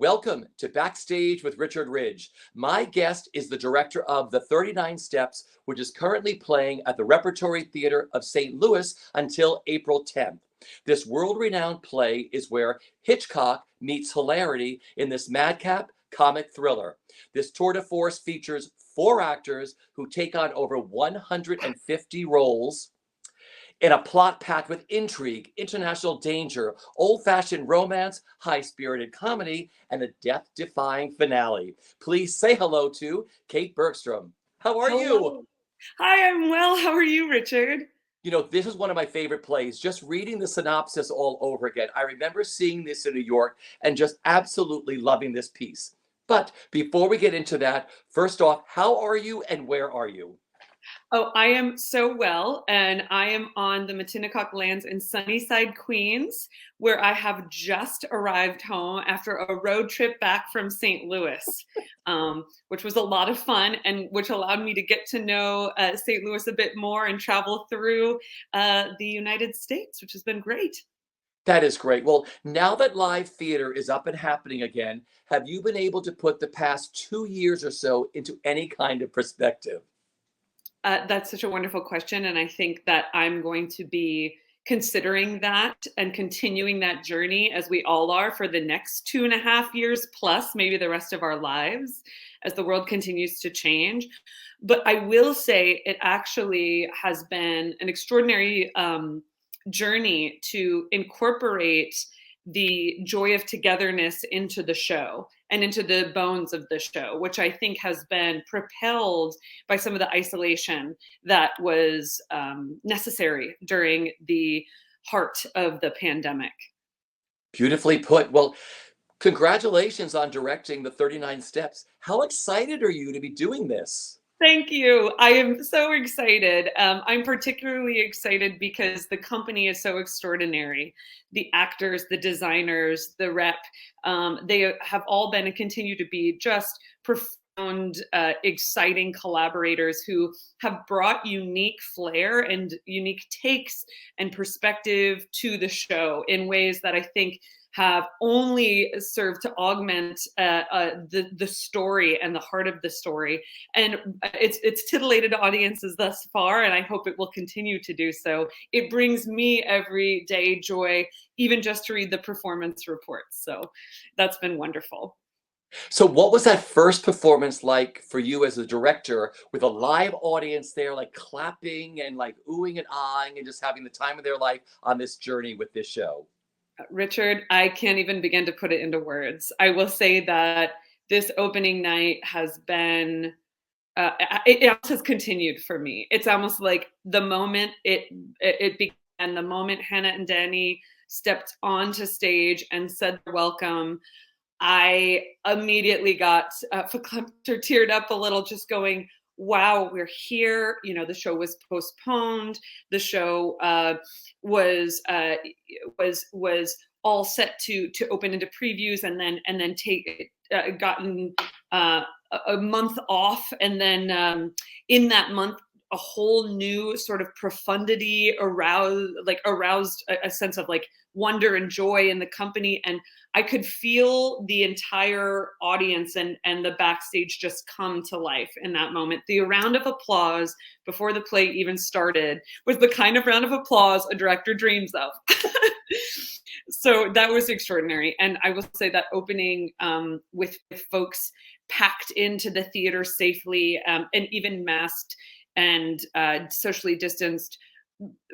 Welcome to Backstage with Richard Ridge. My guest is the director of The 39 Steps, which is currently playing at the Repertory Theater of St. Louis until April 10th. This world-renowned play is where Hitchcock meets hilarity in this madcap comic thriller. This tour de force features 4 actors who take on over 150 roles in a plot packed with intrigue, international danger, old-fashioned romance, high-spirited comedy, and a death-defying finale. Please say hello to Kate Bergstrom. How are you? Hello. Hi, I'm well. How are you, Richard? You know, this is one of my favorite plays. Just reading the synopsis all over again. I remember seeing this in New York and just absolutely loving this piece. But before we get into that, first off, how are you and where are you? Oh, I am so well, and I am on the Matinacock lands in Sunnyside, Queens, where I have just arrived home after a road trip back from St. Louis, which was a lot of fun and which allowed me to get to know St. Louis a bit more and travel through the United States, which has been great. That is great. Well, now that live theater is up and happening again, have you been able to put the past 2 years or so into any kind of perspective? That's such a wonderful question. And I think that I'm going to be considering that and continuing that journey as we all are for the next 2.5 years plus, maybe the rest of our lives as the world continues to change. But I will say it actually has been an extraordinary journey to incorporate the joy of togetherness into the show and into the bones of the show, which I think has been propelled by some of the isolation that was necessary during the heart of the pandemic. Beautifully put. Well, congratulations on directing the 39 Steps. How excited are you to be doing this? Thank you. I am so excited. I'm particularly excited because the company is so extraordinary. The actors, the designers, the rep, they have all been and continue to be just profound, exciting collaborators who have brought unique flair and unique takes and perspective to the show in ways that I think have only served to augment the story and the heart of the story. And it's titillated audiences thus far, and I hope it will continue to do so. It brings me every day joy, even just to read the performance reports. So that's been wonderful. So, what was that first performance like for you as a director with a live audience there, like clapping and like oohing and ahhing and just having the time of their life on this journey with this show? Richard, I can't even begin to put it into words. I will say that this opening night has been it almost has continued for me. It's almost like the moment it began, the moment Hannah and Danny stepped onto stage and said welcome, I immediately got verklempt or teared up a little, just going, wow, we're here. You know, the show was postponed. The show was all set to open into previews and then take gotten a month off, and then in that month a whole new sort of profundity aroused a sense of like wonder and joy in the company, and I could feel the entire audience and the backstage just come to life in that moment. The round of applause before the play even started was the kind of round of applause a director dreams of. So that was extraordinary. And I will say that opening with folks packed into the theater safely and even masked and socially distanced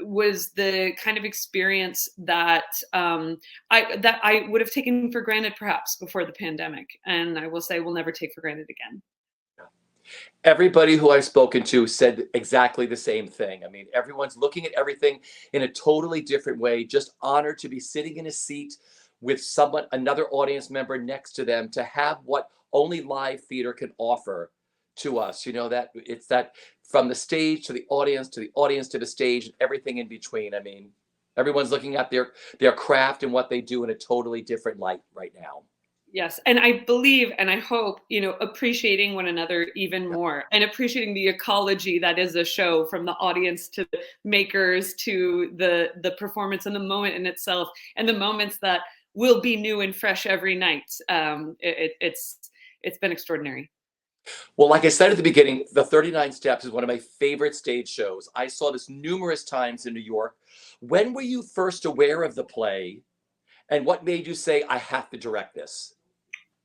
was the kind of experience that I would have taken for granted perhaps before the pandemic. And I will say we'll never take for granted again. Everybody who I've spoken to said exactly the same thing. I mean, everyone's looking at everything in a totally different way, just honored to be sitting in a seat with someone, another audience member next to them, to have what only live theater can offer to us. You know, that it's that from the stage to the audience to the audience to the stage and everything in between. I mean, everyone's looking at their craft and what they do in a totally different light right now. Yes. And I believe and I hope, appreciating one another even more and appreciating the ecology that is a show, from the audience to the makers to the performance and the moment in itself, and the moments that will be new and fresh every night. It's been extraordinary. Well, like I said at the beginning, the 39 Steps is one of my favorite stage shows. I saw this numerous times in New York. When were you first aware of the play, and what made you say, I have to direct this?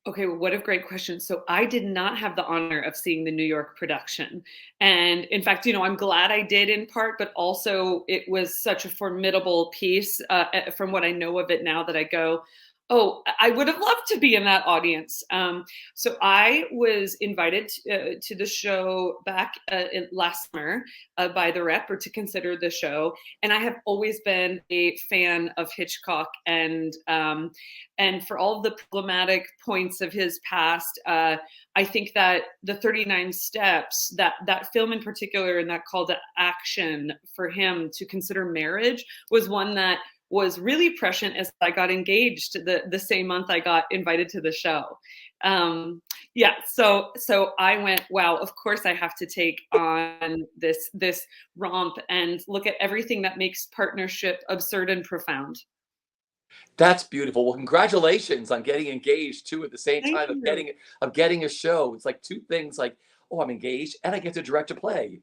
Okay, well, what a great question. So I did not have the honor of seeing the New York production. And in fact, I'm glad I did in part, but also it was such a formidable piece from what I know of it now that I go, oh, I would have loved to be in that audience. So I was invited to the show back last summer by the Rep, or to consider the show. And I have always been a fan of Hitchcock, and for all of the problematic points of his past, I think that the 39 Steps, that film in particular, and that call to action for him to consider marriage, was one that was really prescient as I got engaged the same month I got invited to the show. So I went, wow, of course I have to take on this romp and look at everything that makes partnership absurd and profound. That's beautiful. Well, congratulations on getting engaged too at the same Thank time you. of getting a show. It's like two things, like, oh, I'm engaged and I get to direct a play.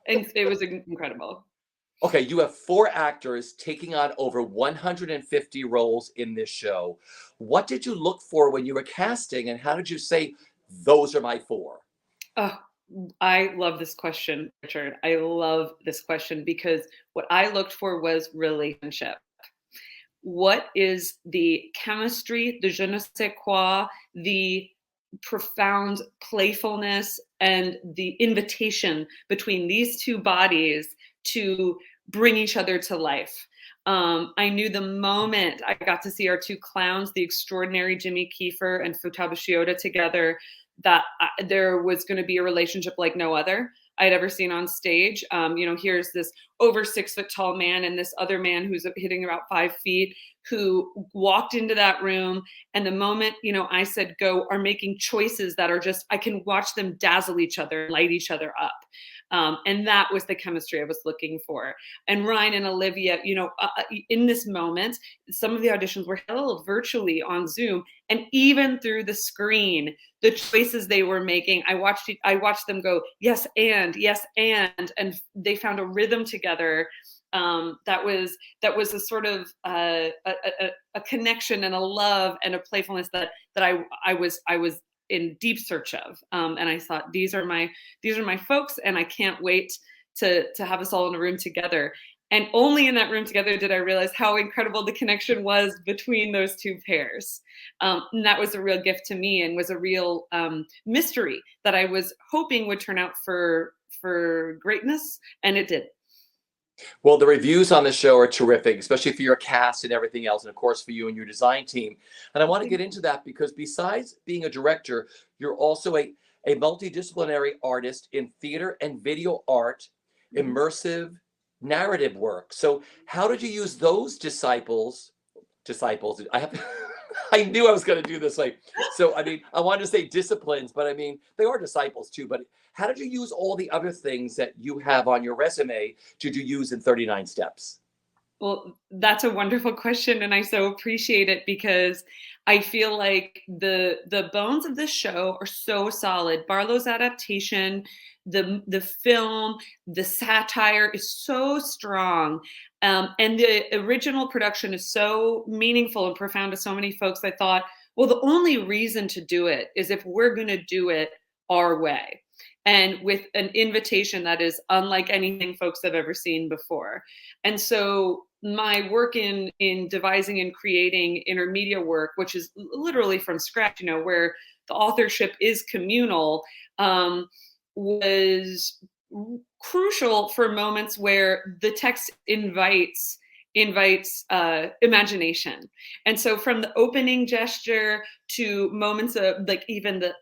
And it was incredible. Okay, you have 4 actors taking on over 150 roles in this show. What did you look for when you were casting, and how did you say, those are my 4? Oh, I love this question, Richard. I love this question because what I looked for was relationship. What is the chemistry, the je ne sais quoi, the profound playfulness, and the invitation between these two bodies to bring each other to life? I knew the moment I got to see our two clowns, the extraordinary Jimmy Kiefer and Futaba Shioda, together, that there was going to be a relationship like no other I'd ever seen on stage. Here's this over 6 foot tall man and this other man who's hitting about 5 feet, who walked into that room. And the moment, I said go, are making choices that are just, I can watch them dazzle each other, light each other up. And that was the chemistry I was looking for. And Ryan and Olivia, in this moment, some of the auditions were held virtually on Zoom, and even through the screen, the choices they were making, I watched them go, yes, and, and they found a rhythm together. That was a sort of a connection and a love and a playfulness that I was in deep search of. And I thought, these are my folks, and I can't wait to have us all in a room together. And only in that room together did I realize how incredible the connection was between those two pairs. And that was a real gift to me, and was a real mystery that I was hoping would turn out for greatness, and it did. Well, the reviews on the show are terrific, especially for your cast and everything else, and of course for you and your design team. And I want to get into that because besides being a director, you're also a multidisciplinary artist in theater and video art, immersive narrative work. So how did you use those disciples? I have I knew I was going to do this. So I mean, I wanted to say disciplines, but I mean, they are disciples too. But how did you use all the other things that you have on your resume to use in 39 Steps? Well, that's a wonderful question, and I so appreciate it, because I feel like the bones of this show are so solid. Barlow's adaptation, the film, the satire is so strong, and the original production is so meaningful and profound to so many folks. I thought, well, the only reason to do it is if we're going to do it our way, and with an invitation that is unlike anything folks have ever seen before. And so my work in devising and creating intermedia work, which is literally from scratch, where the authorship is communal, was crucial for moments where the text invites imagination. And so from the opening gesture to moments of, like, even the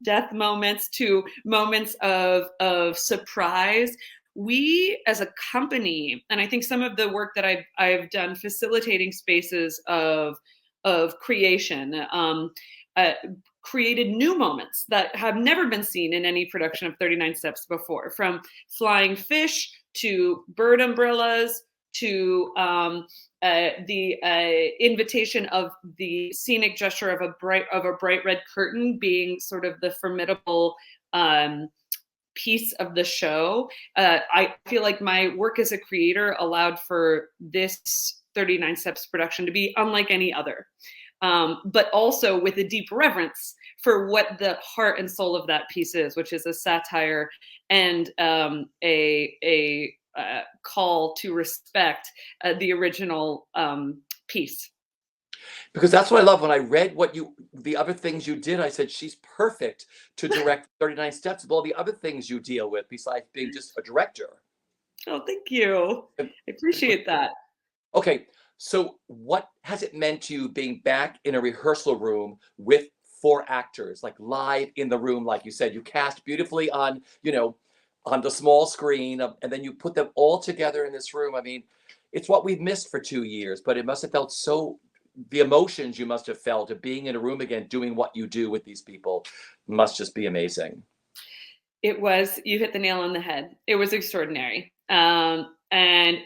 death moments, to moments of surprise, we as a company, and I think some of the work that I've done facilitating spaces of creation, created new moments that have never been seen in any production of 39 Steps before, from flying fish to bird umbrellas to the invitation of the scenic gesture of a bright red curtain being sort of the formidable piece of the show. I feel like my work as a creator allowed for this 39 Steps production to be unlike any other, but also with a deep reverence for what the heart and soul of that piece is, which is a satire and a call to respect the original piece. Because that's what I love. When I read the other things you did, I said, she's perfect to direct 39 Steps of all the other things you deal with besides being just a director. Oh, thank you. I appreciate that. Okay, so what has it meant to you being back in a rehearsal room with 4 actors, like live in the room, like you said, you cast beautifully on, on the small screen, and then you put them all together in this room. I mean, it's what we've missed for 2 years, but it must have felt the emotions you must have felt of being in a room again, doing what you do with these people must just be amazing. You hit the nail on the head. It was extraordinary. And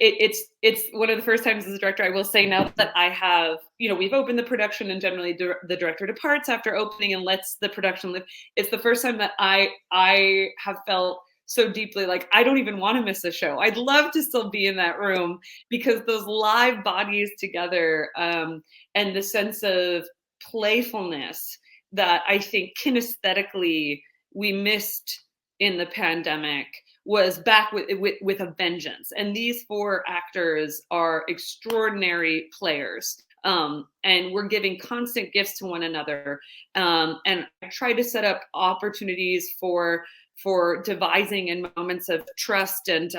it's one of the first times as a director, I will say now that I have, we've opened the production and generally the director departs after opening and lets the production live. It's the first time that I have felt so deeply like I don't even want to miss a show. I'd love to still be in that room because those live bodies together and the sense of playfulness that I think kinesthetically we missed in the pandemic was back with a vengeance. And these 4 actors are extraordinary players. And we're giving constant gifts to one another. And I try to set up opportunities for devising in moments of trust and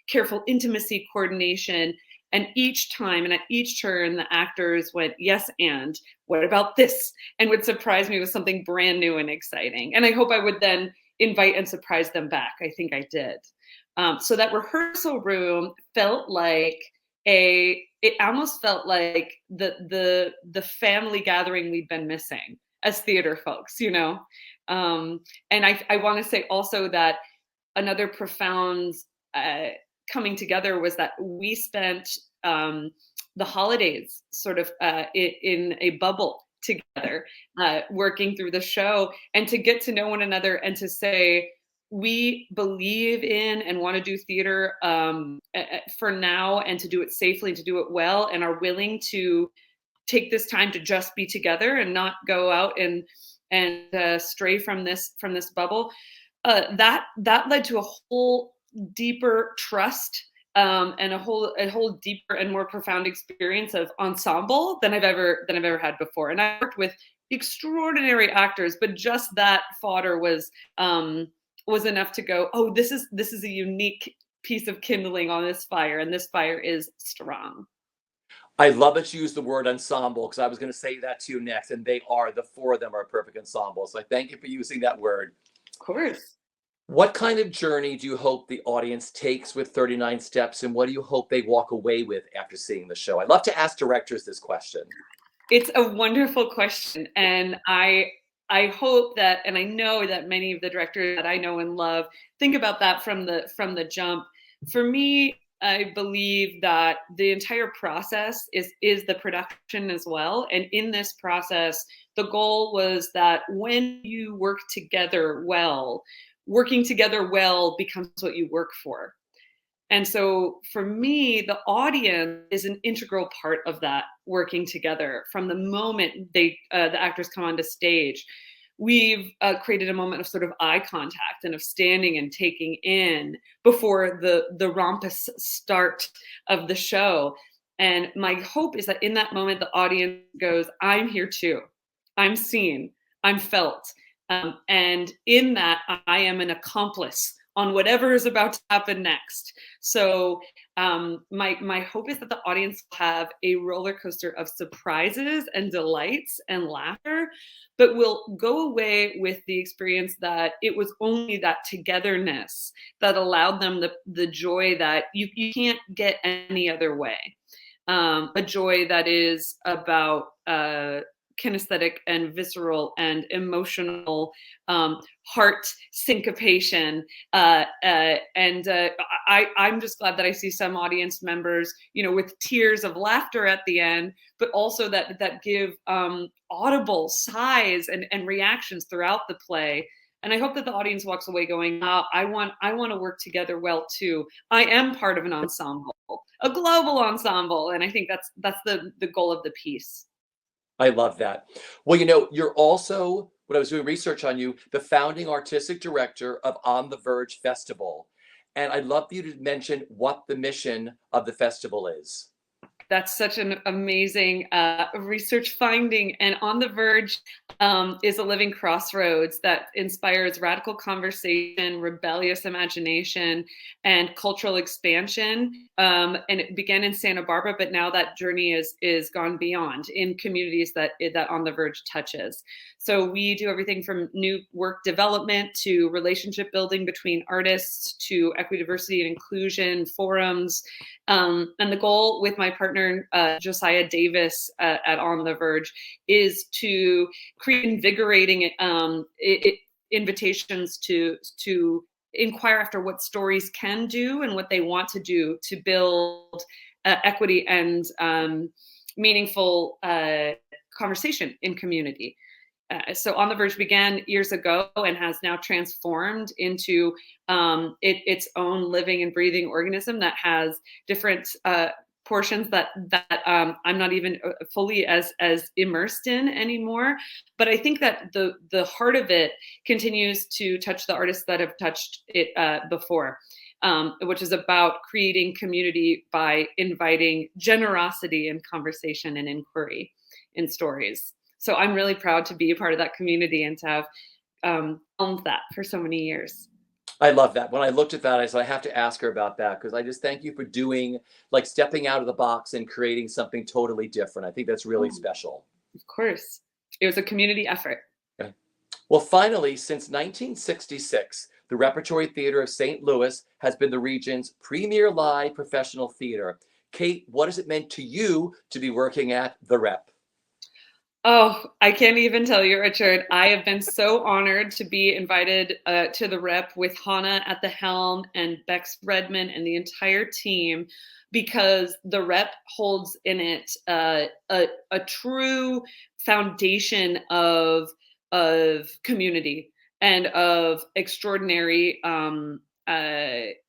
careful intimacy coordination. And each time and at each turn, the actors went, yes, and what about this? And would surprise me with something brand new and exciting. And I hope I would then invite and surprise them back. I think I did. So that rehearsal room felt like it almost felt like the family gathering we'd been missing as theater folks, And I want to say also that another profound coming together was that we spent the holidays sort of in a bubble together, working through the show, and to get to know one another and to say, we believe in and want to do theater for now and to do it safely and to do it well and are willing to take this time to just be together and not go out and stray from this bubble. That led to a whole deeper trust and a whole deeper and more profound experience of ensemble than I've ever had before. And I worked with extraordinary actors, but just that fodder was enough to go, oh, this is a unique piece of kindling on this fire, and this fire is strong. I love that you use the word ensemble because I was going to say that to you next, and the 4 of them are a perfect ensemble. So I thank you for using that word. Of course. What kind of journey do you hope the audience takes with 39 Steps, and what do you hope they walk away with after seeing the show? I love to ask directors this question. It's a wonderful question, and I hope that, and I know that many of the directors that I know and love think about that from the jump. For me, I believe that the entire process is the production as well. And in this process, the goal was that when you work together well, working together well becomes what you work for. And so for me, the audience is an integral part of that working together. From the moment the actors come onto stage, we've created a moment of sort of eye contact and of standing and taking in before the rompous start of the show. And my hope is that in that moment, the audience goes, I'm here too. I'm seen. I'm felt. And in that, I am an accomplice on whatever is about to happen next. So my hope is that the audience will have a roller coaster of surprises and delights and laughter, but will go away with the experience that it was only that togetherness that allowed them the joy that you can't get any other way. A joy that is about kinesthetic and visceral and emotional heart syncopation. I'm just glad that I see some audience members, with tears of laughter at the end, but also that give audible sighs and reactions throughout the play. And I hope that the audience walks away going, I want to work together well too. I am part of an ensemble, a global ensemble. And I think that's the goal of the piece. I love that. Well, you're also, when I was doing research on you, the founding artistic director of On the Verge Festival. And I'd love for you to mention what the mission of the festival is. That's such an amazing research finding. And On the Verge is a living crossroads that inspires radical conversation, rebellious imagination, and cultural expansion. And it began in Santa Barbara, but now that journey is gone beyond in communities that On the Verge touches. So we do everything from new work development to relationship building between artists to equity, diversity, and inclusion forums. And the goal with my partner, Josiah Davis at On the Verge, is to create invigorating invitations to inquire after what stories can do and what they want to do to build equity and meaningful conversation in community. So On the Verge began years ago and has now transformed into its own living and breathing organism that has different portions that I'm not even fully as immersed in anymore. But I think that the heart of it continues to touch the artists that have touched it before, which is about creating community by inviting generosity and conversation and inquiry in stories. So I'm really proud to be a part of that community and to have owned that for so many years. I love that. When I looked at that, I said, I have to ask her about that because I just thank you for doing, stepping out of the box and creating something totally different. I think that's really special. Of course. It was a community effort. Okay. Well, finally, since 1966, the Repertory Theater of St. Louis has been the region's premier live professional theater. Kate, what has it meant to you to be working at the Rep? Oh, I can't even tell you, Richard. I have been so honored to be invited to the Rep with Hannah at the helm and Bex Redmond and the entire team, because the Rep holds in it a true foundation of community and of extraordinary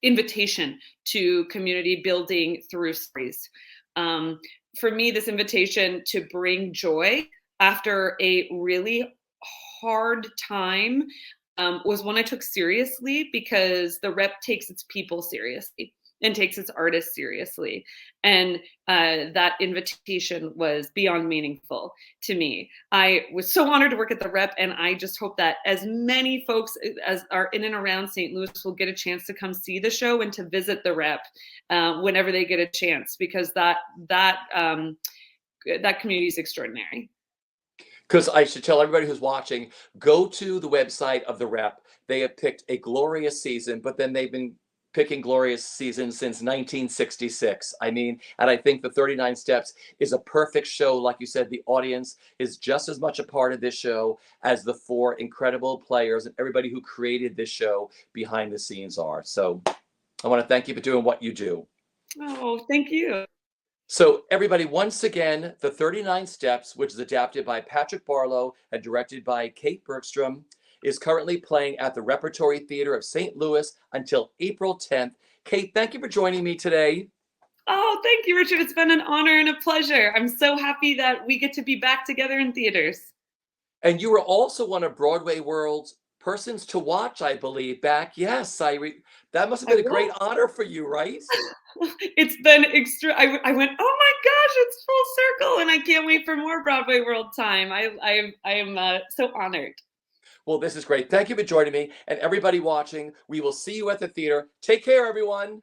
invitation to community building through stories. For me, this invitation to bring joy after a really hard time was one I took seriously, because the Rep takes its people seriously and takes its artists seriously. And that invitation was beyond meaningful to me. I was so honored to work at the Rep, and I just hope that as many folks as are in and around St. Louis will get a chance to come see the show and to visit the Rep whenever they get a chance, because that community is extraordinary. Because I should tell everybody who's watching, go to the website of the Rep. They have picked a glorious season, but then they've been picking glorious seasons since 1966. I mean, and I think the 39 Steps is a perfect show. Like you said, the audience is just as much a part of this show as the four incredible players and everybody who created this show behind the scenes are. So I want to thank you for doing what you do. Oh, thank you. So everybody, once again, the 39 Steps, which is adapted by Patrick Barlow and directed by Kate Bergstrom, is currently playing at the Repertory Theater of St. Louis until April 10th. Kate, thank you for joining me today. Oh, thank you, Richard. It's been an honor and a pleasure. I'm so happy that we get to be back together in theaters. And you were also one of BroadwayWorld's persons to watch, I believe, back. Yes, that must have been a great honor for you, right? It's been extra. I went, oh my gosh, it's full circle, and I can't wait for more BroadwayWorld time. I am so honored. Well, this is great. Thank you for joining me. And everybody watching, we will see you at the theater. Take care, everyone.